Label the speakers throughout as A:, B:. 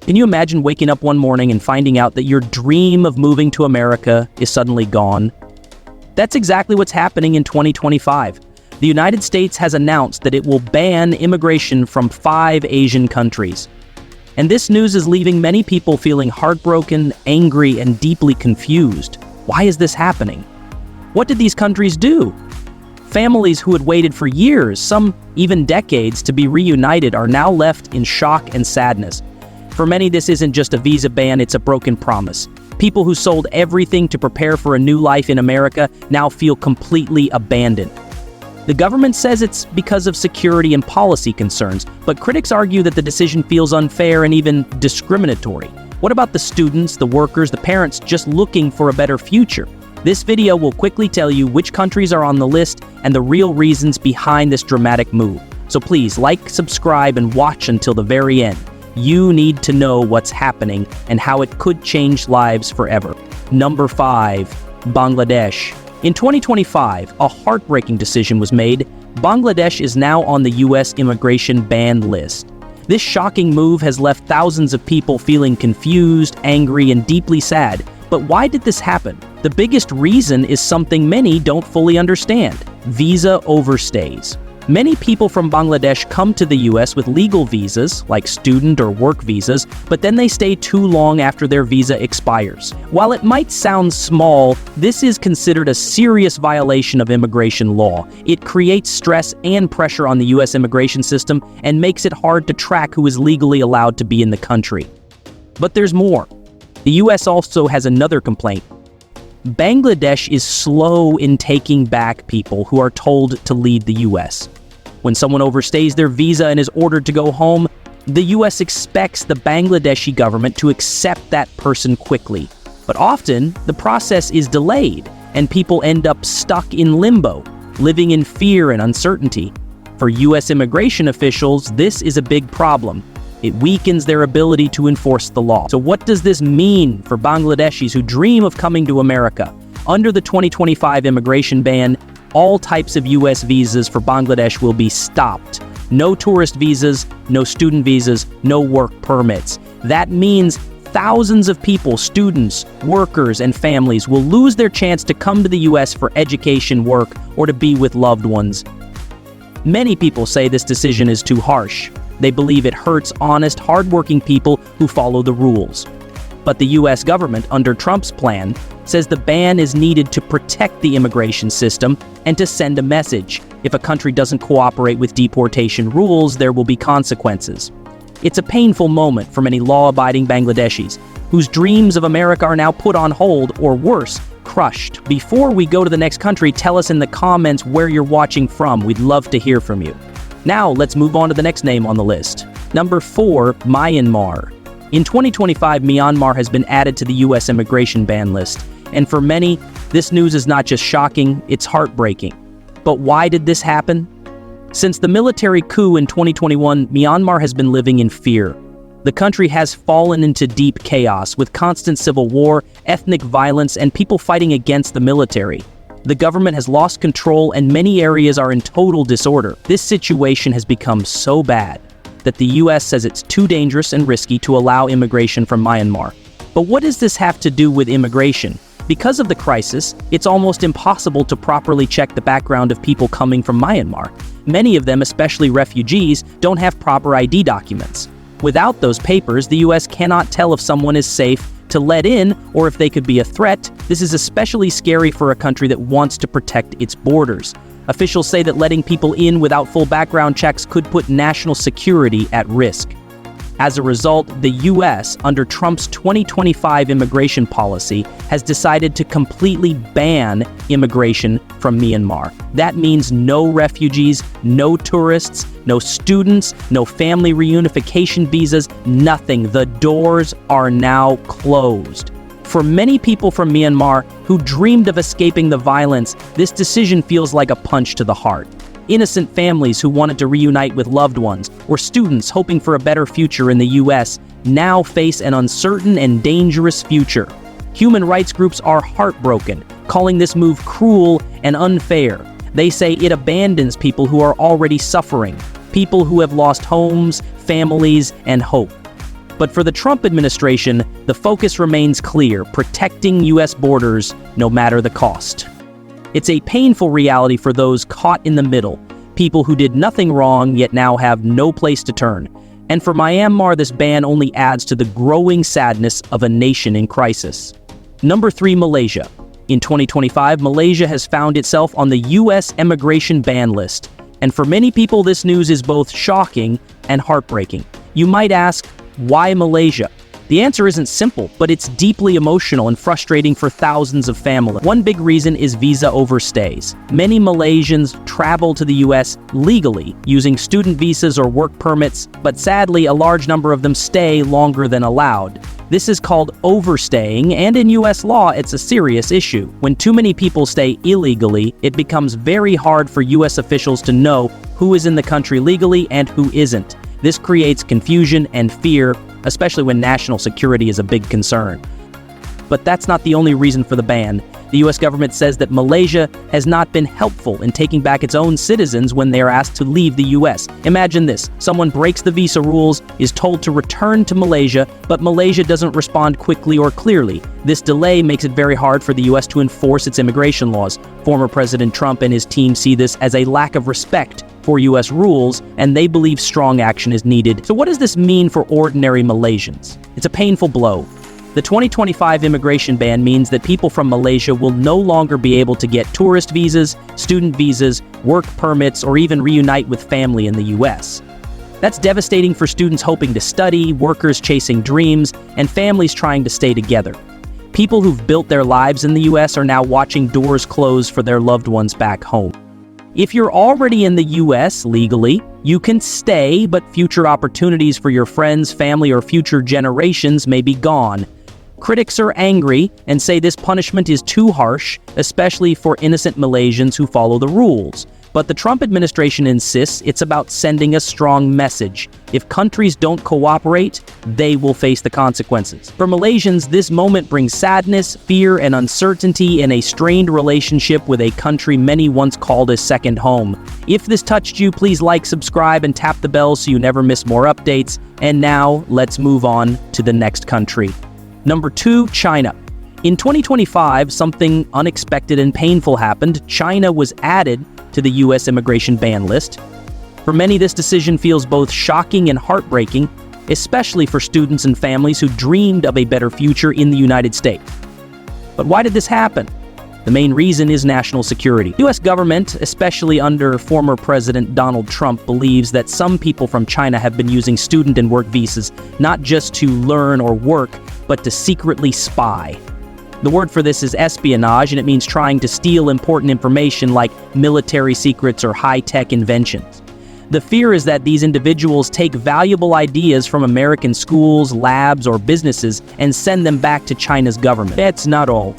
A: Can you imagine waking up one morning and finding out that your dream of moving to America is suddenly gone? That's exactly what's happening in 2025. The United States has announced that it will ban immigration from 5 Asian countries. And this news is leaving many people feeling heartbroken, angry, and deeply confused. Why is this happening? What did these countries do? Families who had waited for years, some even decades, to be reunited are now left in shock and sadness. For many, this isn't just a visa ban, it's a broken promise. People who sold everything to prepare for a new life in America now feel completely abandoned. The government says it's because of security and policy concerns, but critics argue that the decision feels unfair and even discriminatory. What about the students, the workers, the parents just looking for a better future? This video will quickly tell you which countries are on the list and the real reasons behind this dramatic move. So please like, subscribe, and watch until the very end. You need to know what's happening and how it could change lives forever. Number 5. Bangladesh. In 2025, a heartbreaking decision was made. Bangladesh is now on the U.S. immigration ban list. This shocking move has left thousands of people feeling confused, angry, and deeply sad. But why did this happen? The biggest reason is something many don't fully understand: visa overstays. Many people from Bangladesh come to the U.S. with legal visas, like student or work visas, but then they stay too long after their visa expires. While it might sound small, this is considered a serious violation of immigration law. It creates stress and pressure on the U.S. immigration system and makes it hard to track who is legally allowed to be in the country. But there's more. The U.S. also has another complaint. Bangladesh is slow in taking back people who are told to leave the U.S. When someone overstays their visa and is ordered to go home, the U.S. expects the Bangladeshi government to accept that person quickly. But often, the process is delayed, and people end up stuck in limbo, living in fear and uncertainty. For U.S. immigration officials, this is a big problem. It weakens their ability to enforce the law. So what does this mean for Bangladeshis who dream of coming to America? Under the 2025 immigration ban, all types of U.S. visas for Bangladesh will be stopped. No tourist visas, no student visas, no work permits. That means thousands of people, students, workers, and families will lose their chance to come to the U.S. for education, work, or to be with loved ones. Many people say this decision is too harsh. They believe it hurts honest, hardworking people who follow the rules. But the U.S. government, under Trump's plan, says the ban is needed to protect the immigration system and to send a message. If a country doesn't cooperate with deportation rules, there will be consequences. It's a painful moment for many law-abiding Bangladeshis, whose dreams of America are now put on hold, or worse, crushed. Before we go to the next country, tell us in the comments where you're watching from. We'd love to hear from you. Now, let's move on to the next name on the list. Number 4, Myanmar. In 2025, Myanmar has been added to the U.S. immigration ban list. And for many, this news is not just shocking, it's heartbreaking. But why did this happen? Since the military coup in 2021, Myanmar has been living in fear. The country has fallen into deep chaos, with constant civil war, ethnic violence, and people fighting against the military. The government has lost control and many areas are in total disorder. This situation has become so bad that the U.S. says it's too dangerous and risky to allow immigration from Myanmar. But what does this have to do with immigration? Because of the crisis, it's almost impossible to properly check the background of people coming from Myanmar. Many of them, especially refugees, don't have proper ID documents. Without those papers, the U.S. cannot tell if someone is safe to let in or if they could be a threat. This is especially scary for a country that wants to protect its borders. Officials say that letting people in without full background checks could put national security at risk. As a result, the U.S., under Trump's 2025 immigration policy, has decided to completely ban immigration from Myanmar. That means no refugees, no tourists, no students, no family reunification visas, nothing. The doors are now closed. For many people from Myanmar who dreamed of escaping the violence, this decision feels like a punch to the heart. Innocent families who wanted to reunite with loved ones, or students hoping for a better future in the U.S., now face an uncertain and dangerous future. Human rights groups are heartbroken, calling this move cruel and unfair. They say it abandons people who are already suffering, people who have lost homes, families, and hope. But for the Trump administration, the focus remains clear: protecting U.S. borders no matter the cost. It's a painful reality for those caught in the middle, people who did nothing wrong yet now have no place to turn. And for Myanmar, this ban only adds to the growing sadness of a nation in crisis. Number 3, Malaysia. In 2025, Malaysia has found itself on the U.S. immigration ban list. And for many people, this news is both shocking and heartbreaking. You might ask, why Malaysia? The answer isn't simple, but it's deeply emotional and frustrating for thousands of families. One big reason is visa overstays. Many Malaysians travel to the U.S. legally, using student visas or work permits, but sadly, a large number of them stay longer than allowed. This is called overstaying, and in U.S. law, it's a serious issue. When too many people stay illegally, it becomes very hard for U.S. officials to know who is in the country legally and who isn't. This creates confusion and fear, especially when national security is a big concern. But that's not the only reason for the ban. The U.S. government says that Malaysia has not been helpful in taking back its own citizens when they are asked to leave the U.S. Imagine this: someone breaks the visa rules, is told to return to Malaysia, but Malaysia doesn't respond quickly or clearly. This delay makes it very hard for the U.S. to enforce its immigration laws. Former President Trump and his team see this as a lack of respect for U.S. rules, and they believe strong action is needed. So what does this mean for ordinary Malaysians? It's a painful blow. The 2025 immigration ban means that people from Malaysia will no longer be able to get tourist visas, student visas, work permits, or even reunite with family in the U.S. That's devastating for students hoping to study, workers chasing dreams, and families trying to stay together. People who've built their lives in the U.S. are now watching doors close for their loved ones back home. If you're already in the U.S. legally, you can stay, but future opportunities for your friends, family, or future generations may be gone. Critics are angry and say this punishment is too harsh, especially for innocent Malaysians who follow the rules. But the Trump administration insists it's about sending a strong message. If countries don't cooperate, they will face the consequences. For Malaysians, this moment brings sadness, fear, and uncertainty in a strained relationship with a country many once called a second home. If this touched you, please like, subscribe, and tap the bell so you never miss more updates. And now, let's move on to the next country. Number 2, China. In 2025, something unexpected and painful happened. China was added to the U.S. immigration ban list. For many, this decision feels both shocking and heartbreaking, especially for students and families who dreamed of a better future in the United States. But why did this happen? The main reason is national security. The U.S. government, especially under former President Donald Trump, believes that some people from China have been using student and work visas not just to learn or work, but to secretly spy. The word for this is espionage, and it means trying to steal important information like military secrets or high-tech inventions. The fear is that these individuals take valuable ideas from American schools, labs, or businesses and send them back to China's government. That's not all.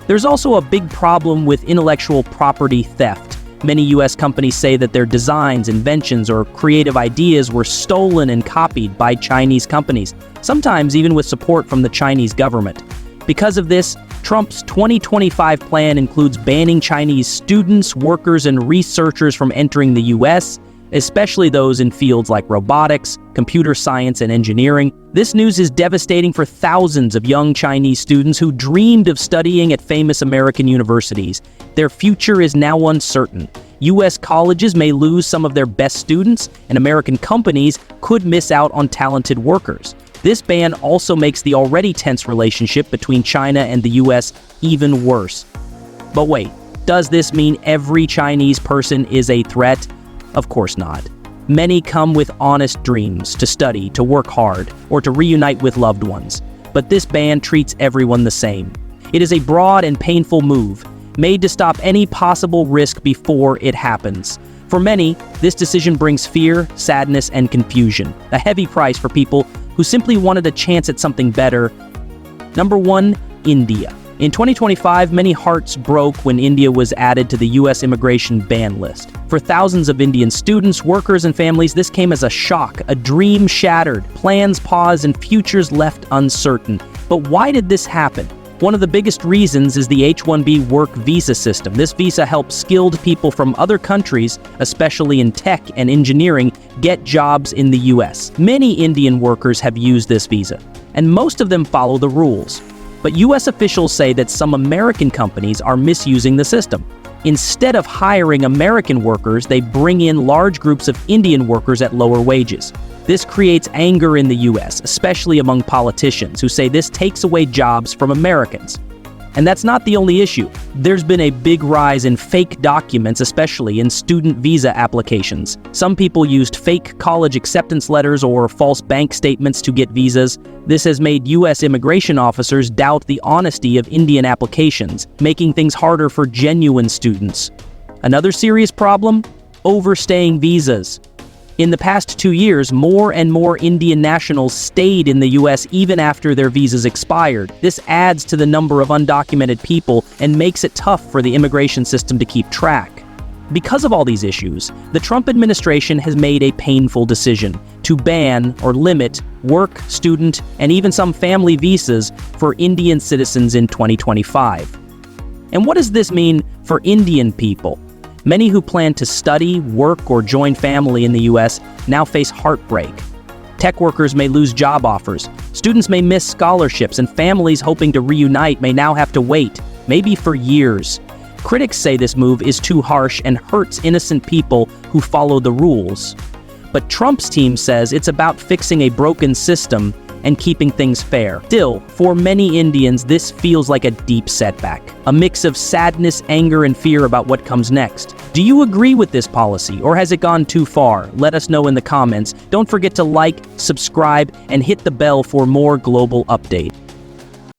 A: There's also a big problem with intellectual property theft. Many U.S. companies say that their designs, inventions, or creative ideas were stolen and copied by Chinese companies, sometimes even with support from the Chinese government. Because of this, Trump's 2025 plan includes banning Chinese students, workers, and researchers from entering the U.S., especially those in fields like robotics, computer science, and engineering. This news is devastating for thousands of young Chinese students who dreamed of studying at famous American universities. Their future is now uncertain. U.S. colleges may lose some of their best students, and American companies could miss out on talented workers. This ban also makes the already tense relationship between China and the U.S. even worse. But wait, does this mean every Chinese person is a threat? Of course not. Many come with honest dreams to study, to work hard, or to reunite with loved ones. But this ban treats everyone the same. It is a broad and painful move, made to stop any possible risk before it happens. For many, this decision brings fear, sadness, and confusion, a heavy price for people who simply wanted a chance at something better. Number 1, India. In 2025, many hearts broke when India was added to the U.S. immigration ban list. For thousands of Indian students, workers, and families, this came as a shock, a dream shattered, plans paused, and futures left uncertain. But why did this happen? One of the biggest reasons is the H-1B work visa system. This visa helps skilled people from other countries, especially in tech and engineering, get jobs in the US. Many Indian workers have used this visa, and most of them follow the rules. But US officials say that some American companies are misusing the system. Instead of hiring American workers, they bring in large groups of Indian workers at lower wages. This creates anger in the US, especially among politicians who say this takes away jobs from Americans. And that's not the only issue. There's been a big rise in fake documents, especially in student visa applications. Some people used fake college acceptance letters or false bank statements to get visas. This has made US immigration officers doubt the honesty of Indian applications, making things harder for genuine students. Another serious problem? Overstaying visas. In the past 2 years, more and more Indian nationals stayed in the US even after their visas expired. This adds to the number of undocumented people and makes it tough for the immigration system to keep track. Because of all these issues, the Trump administration has made a painful decision to ban or limit work, student, and even some family visas for Indian citizens in 2025. And what does this mean for Indian people? Many who plan to study, work, or join family in the US now face heartbreak. Tech workers may lose job offers, students may miss scholarships, and families hoping to reunite may now have to wait, maybe for years. Critics say this move is too harsh and hurts innocent people who follow the rules. But Trump's team says it's about fixing a broken system and keeping things fair. Still, for many Indians, this feels like a deep setback, a mix of sadness, anger, and fear about what comes next. Do you agree with this policy, or has it gone too far? Let us know in the comments. Don't forget to like, subscribe, and hit the bell for more global updates.